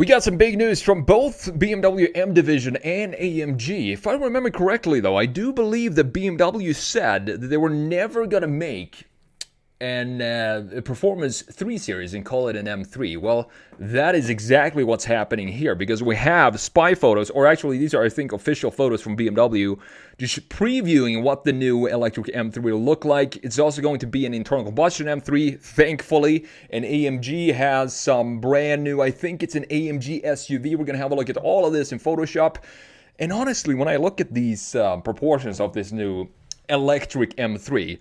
We got some big news from both BMW M Division and AMG. If I remember correctly, though, I do believe that BMW said that they were never going to make a Performance 3 Series and call it an M3. Well, that is exactly what's happening here, because we have spy photos, or actually these are, I think, official photos from BMW, just previewing what the new electric M3 will look like. It's also going to be an internal combustion M3, thankfully, and AMG has some brand new, I think it's an AMG SUV. We're going to have a look at all of this in Photoshop. And honestly, when I look at these proportions of this new electric M3,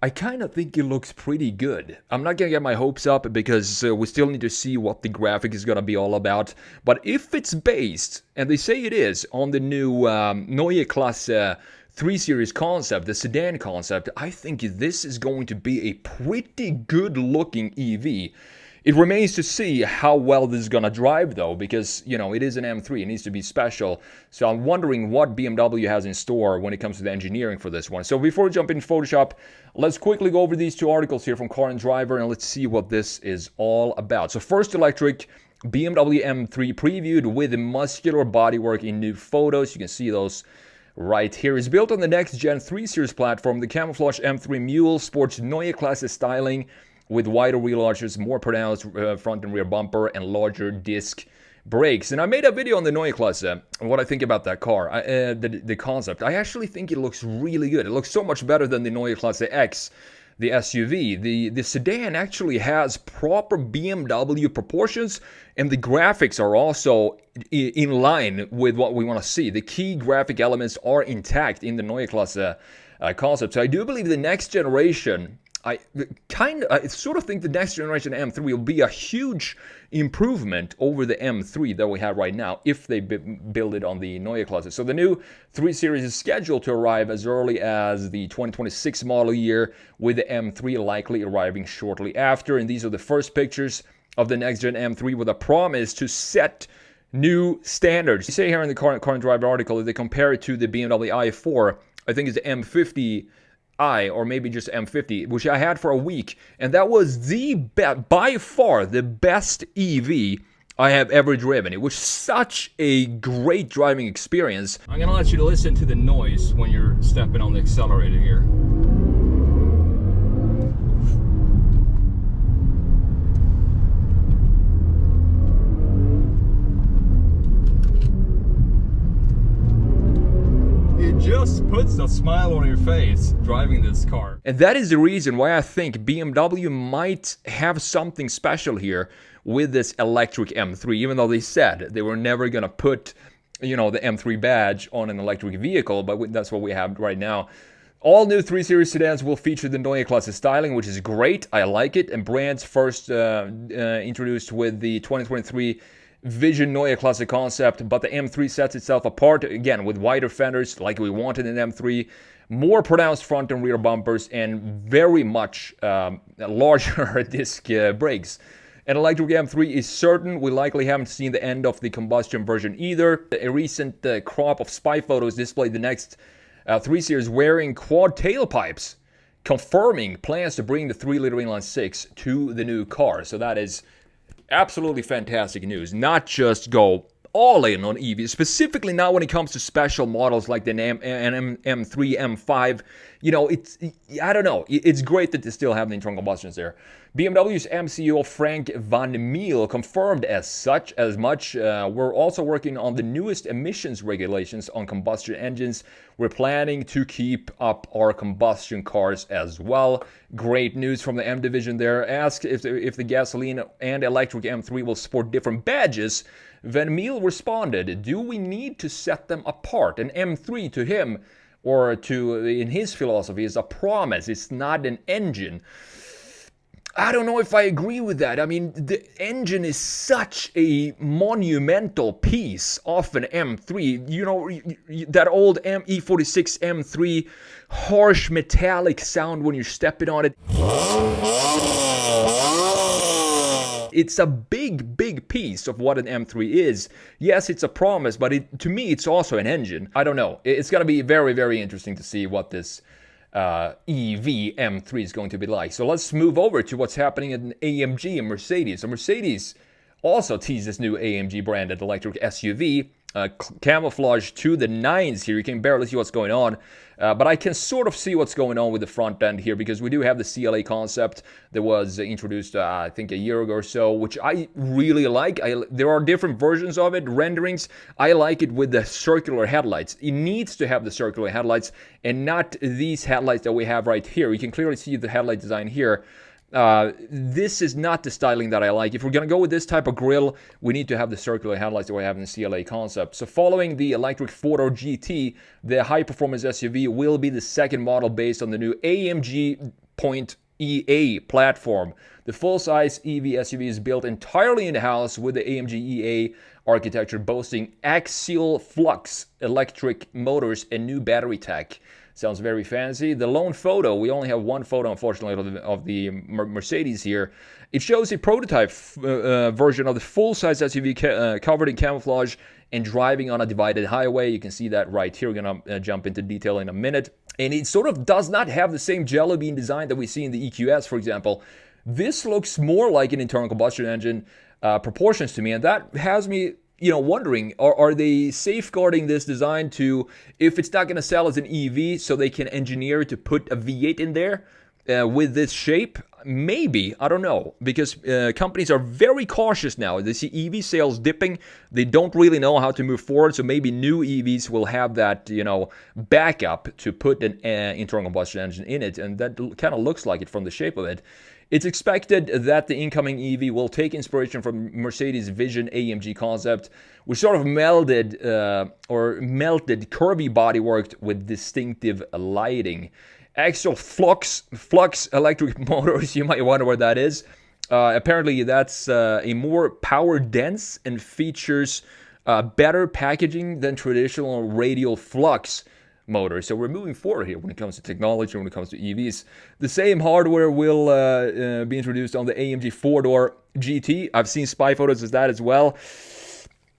I kind of think it looks pretty good. I'm not going to get my hopes up because we still need to see what the graphic is going to be all about. But if it's based, and they say it is, on the new Neue Klasse 3 Series concept, the sedan concept, I think this is going to be a pretty good looking EV. It remains to see how well this is going to drive, though, because, you know, it is an M3. It needs to be special. So I'm wondering what BMW has in store when it comes to the engineering for this one. So before we jump into Photoshop, let's quickly go over these two articles here from Car and Driver, and let's see what this is all about. So first, electric BMW M3 previewed with muscular bodywork in new photos. You can see those right here. It's built on the next-gen 3 Series platform. The camouflage M3 Mule sports Neue Klasse styling, with wider wheel arches, more pronounced front and rear bumper, and larger disc brakes. And I made a video on the Neue Klasse, what I think about that car, the concept. I actually think it looks really good. It looks so much better than the Neue Klasse X, the SUV. The sedan actually has proper BMW proportions, and the graphics are also in line with what we want to see. The key graphic elements are intact in the Neue Klasse concept. So I do believe the next generation, I sort of think the next generation M3 will be a huge improvement over the M3 that we have right now if they build it on the Neue Klasse. So the new 3 Series is scheduled to arrive as early as the 2026 model year, with the M3 likely arriving shortly after. And these are the first pictures of the next gen M3 with a promise to set new standards. You say here in the Car and Driver article that they compare it to the BMW i4, I think it's the M50 or maybe just M50, which I had for a week, and that was by far the best EV I have ever driven. It was such a great driving experience. I'm gonna let you listen to the noise when you're stepping on the accelerator here. Just puts a smile on your face driving this car. And that is the reason why I think BMW might have something special here with this electric M3, even though they said they were never gonna put, you know, the M3 badge on an electric vehicle, but that's what we have right now. All new 3 Series sedans will feature the Neue Klasse styling, which is great. I like it. And brands first introduced with the 2023 Vision Neue Klasse concept, but the M3 sets itself apart, again, with wider fenders like we wanted in M3, more pronounced front and rear bumpers, and very much larger disc brakes. An electric M3 is certain. We likely haven't seen the end of the combustion version either. A recent crop of spy photos displayed the next 3 Series wearing quad tailpipes, confirming plans to bring the 3-liter inline-6 to the new car. So that is absolutely fantastic news. Not just go all in on EVs, specifically now when it comes to special models like the M3, M5. You know, I don't know. It's great that they still have the internal combustions there. BMW's MCO Frank van Meel confirmed as much. We're also working on the newest emissions regulations on combustion engines. We're planning to keep up our combustion cars as well. Great news from the M division there. Asked if the gasoline and electric M3 will sport different badges, Van Meel responded, "Do we need to set them apart? An M3 to him, or in his philosophy, is a promise. It's not an engine." I don't know if I agree with that. I mean, the engine is such a monumental piece of an M3. You know, that old E46 M3 harsh metallic sound when you're stepping on it. It's a big piece of what an M3 is. Yes, it's a promise, but to me, it's also an engine. I don't know. It's going to be very interesting to see what this EV M3 is going to be like. So let's move over to what's happening in AMG and Mercedes. So Mercedes also teased this new AMG branded electric SUV. Camouflage to the nines here. You can barely see what's going on, but I can sort of see what's going on with the front end here, because we do have the CLA concept that was introduced, I think, a year ago or so, which I really like. There are different versions of it, renderings. I like it with the circular headlights. It needs to have the circular headlights and not these headlights that we have right here. You can clearly see the headlight design here. This is not the styling that I like. If we're going to go with this type of grille, we need to have the circular headlights that we have in the CLA concept. So following the electric 4-door GT, the high-performance SUV will be the second model based on the new AMG Point EA platform. The full-size EV SUV is built entirely in-house with the AMG EA architecture, boasting axial flux electric motors and new battery tech. Sounds very fancy. The lone photo, we only have one photo, unfortunately, of the Mercedes here. It shows a prototype version of the full-size SUV covered in camouflage and driving on a divided highway. You can see that right here. We're going to jump into detail in a minute. And it sort of does not have the same jelly bean design that we see in the EQS, for example. This looks more like an internal combustion engine proportions to me, and that has me wondering, are they safeguarding this design to, if it's not going to sell as an EV, so they can engineer to put a V8 in there with this shape? Maybe, I don't know, because companies are very cautious now. They see EV sales dipping. They don't really know how to move forward, so maybe new EVs will have that, backup to put an internal combustion engine in it, and that kind of looks like it from the shape of it. It's expected that the incoming EV will take inspiration from Mercedes' Vision AMG concept, which sort of melted curvy bodywork with distinctive lighting. Axial flux electric motors, you might wonder what that is. Apparently, that's a more power-dense and features better packaging than traditional radial flux motor. So we're moving forward here when it comes to technology, when it comes to EVs. The same hardware will be introduced on the AMG 4-door GT. I've seen spy photos of that as well.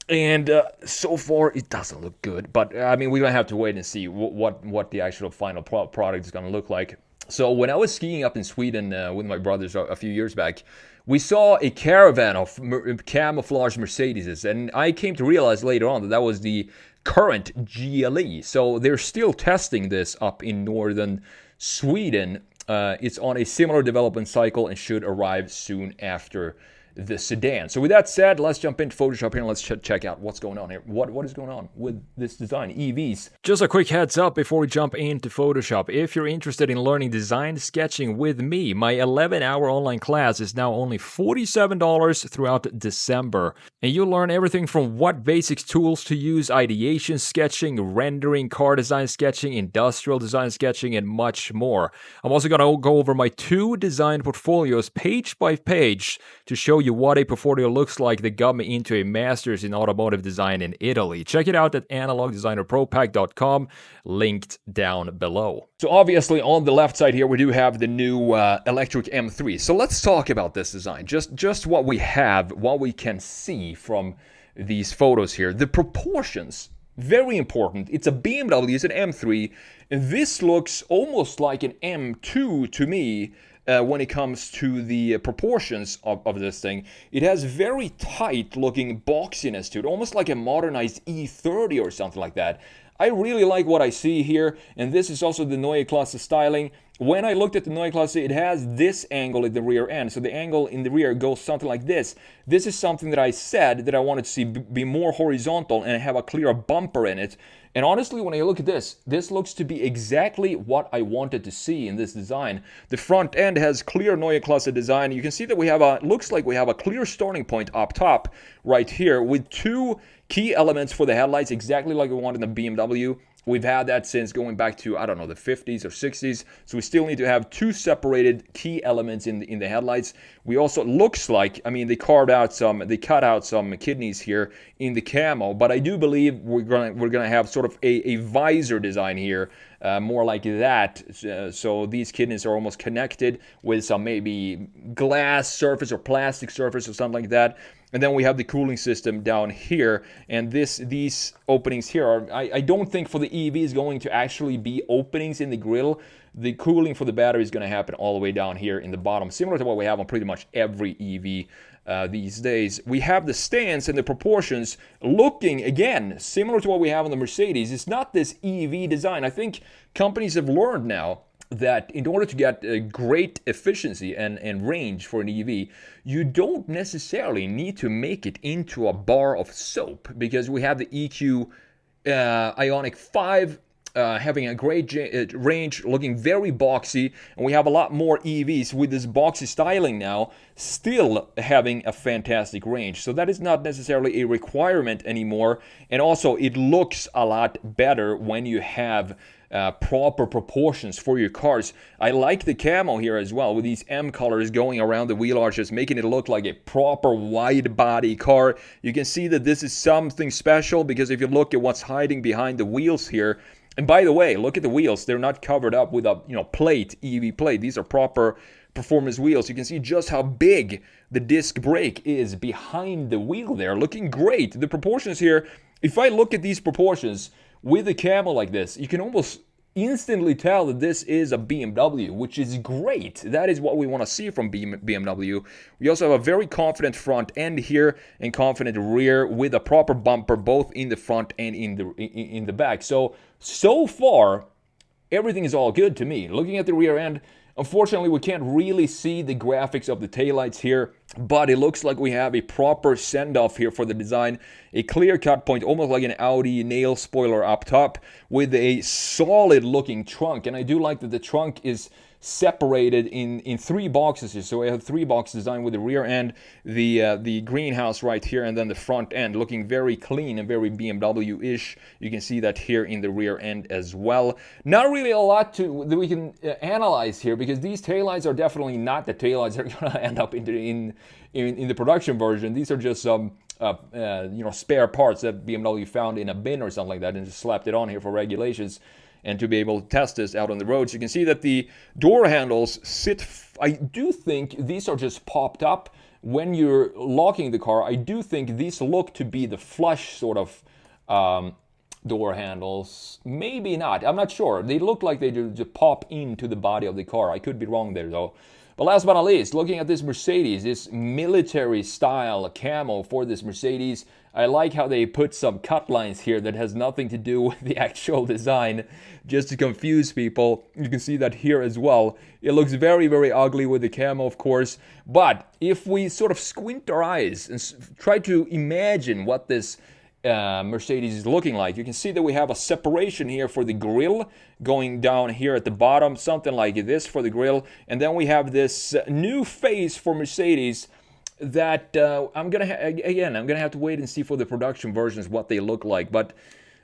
And so far, it doesn't look good. But, I mean, we're going to have to wait and see what the actual final product is going to look like. So when I was skiing up in Sweden with my brothers a few years back, we saw a caravan of camouflage Mercedeses. And I came to realize later on that was the current GLE. So they're still testing this up in northern Sweden. It's on a similar development cycle and should arrive soon after the sedan. So with that said, let's jump into Photoshop here and let's check out what's going on here. What is going on with this design, EVs? Just a quick heads up before we jump into Photoshop. If you're interested in learning design sketching with me, my 11-hour online class is now only $47 throughout December. And you'll learn everything from what basics tools to use, ideation sketching, rendering, car design sketching, industrial design sketching, and much more. I'm also going to go over my 2 design portfolios page by page to show you what a portfolio looks like that got me into a master's in automotive design in Italy. Check it out at analogdesignerpropack.com, linked down below. So obviously on the left side here we do have the new electric M3. So let's talk about this design. Just what we have, what we can see from these photos here. The proportions, very important. It's a BMW, it's an M3, and this looks almost like an M2 to me. When it comes to the proportions of this thing. It has very tight looking boxiness to it, almost like a modernized E30 or something like that. I really like what I see here, and this is also the Neue Klasse styling. When I looked at the Neue Klasse, it has this angle at the rear end, so the angle in the rear goes something like this. This is something that I said that I wanted to see be more horizontal and have a clear bumper in it. And honestly, when I look at this looks to be exactly what I wanted to see in this design. The front end has clear Neue Klasse design. You can see that we have looks like we have a clear starting point up top right here with 2 key elements for the headlights, exactly like we want in the BMW. We've had that since going back to, I don't know, the 50s or 60s. So we still need to have 2 separated key elements in the headlights. We also, looks like, I mean, they cut out some kidneys here in the camo, but I do believe we're gonna have sort of a visor design here, more like that. So these kidneys are almost connected with some maybe glass surface or plastic surface or something like that. And then we have the cooling system down here, and these openings here are, I don't think for the EV is going to actually be openings in the grille. The cooling for the battery is going to happen all the way down here in the bottom, similar to what we have on pretty much every EV these days. We have the stance and the proportions looking, again, similar to what we have on the Mercedes. It's not this EV design. I think companies have learned now that in order to get a great efficiency and range for an EV, you don't necessarily need to make it into a bar of soap, because we have the EQ Ioniq 5 having a great range, looking very boxy, and we have a lot more EVs with this boxy styling now, still having a fantastic range. So that is not necessarily a requirement anymore, and also it looks a lot better when you have proper proportions for your cars. I like the camo here as well, with these M colors going around the wheel arches, making it look like a proper wide body car. You can see that this is something special, because if you look at what's hiding behind the wheels here, and by the way, look at the wheels. They're not covered up with a plate, EV plate. These are proper performance wheels. You can see just how big the disc brake is behind the wheel there. Looking great. The proportions here, if I look at these proportions with a camo like this, you can almost instantly tell that this is a BMW, which is great. That is what we want to see from BMW. We also have a very confident front end here and confident rear with a proper bumper both in the front and in the back. So far, everything is all good to me. Looking at the rear end, unfortunately, we can't really see the graphics of the taillights here, but it looks like we have a proper send-off here for the design. A clear cut point, almost like an Audi nail spoiler up top, with a solid-looking trunk. And I do like that the trunk is separated in three boxes here. So we have three box design with the rear end, the greenhouse right here, and then the front end, looking very clean and very BMW-ish. You can see that here in the rear end as well. Not really a lot that we can analyze here, because these taillights are definitely not the taillights that are going to end up in the production version. These are just some spare parts that BMW found in a bin or something like that and just slapped it on here for regulations and to be able to test this out on the roads. You can see that the door handles sit, I do think these are just popped up when you're locking the car. I do think these look to be the flush sort of door handles. Maybe not, I'm not sure. They look like they just pop into the body of the car. I could be wrong there though. But last but not least, looking at this Mercedes, this military style camo for this Mercedes, I like how they put some cut lines here that has nothing to do with the actual design, just to confuse people. You can see that here as well. It looks very, very ugly with the camo, of course. But if we sort of squint our eyes and try to imagine what this Mercedes is looking like, you can see that we have a separation here for the grille going down here at the bottom, something like this for the grille, and then we have this new face for Mercedes that I'm gonna have to wait and see for the production versions what they look like. But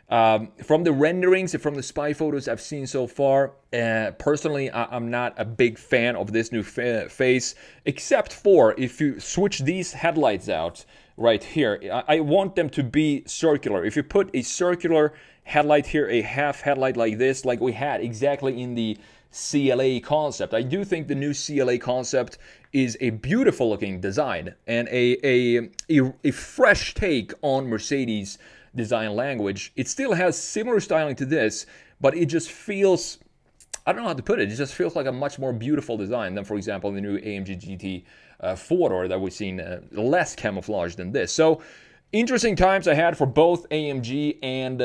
from the renderings and from the spy photos I've seen so far, personally I'm not a big fan of this new face, except for if you switch these headlights out right here. I want them to be circular. If you put a circular headlight here, a half headlight like this, like we had exactly in the CLA concept. I do think the new CLA concept is a beautiful looking design and a fresh take on Mercedes design language. It still has similar styling to this, but it just feels, I don't know how to put it, it just feels like a much more beautiful design than, for example, the new AMG GT 4-door that we've seen less camouflage than this. So interesting times I had for both AMG and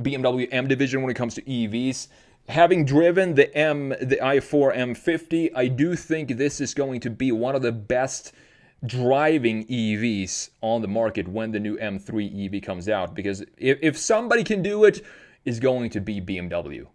BMW M division when it comes to EVs. Having driven the i4 M50, I do think this is going to be one of the best driving EVs on the market when the new M3 EV comes out, because if somebody can do it, it's going to be BMW.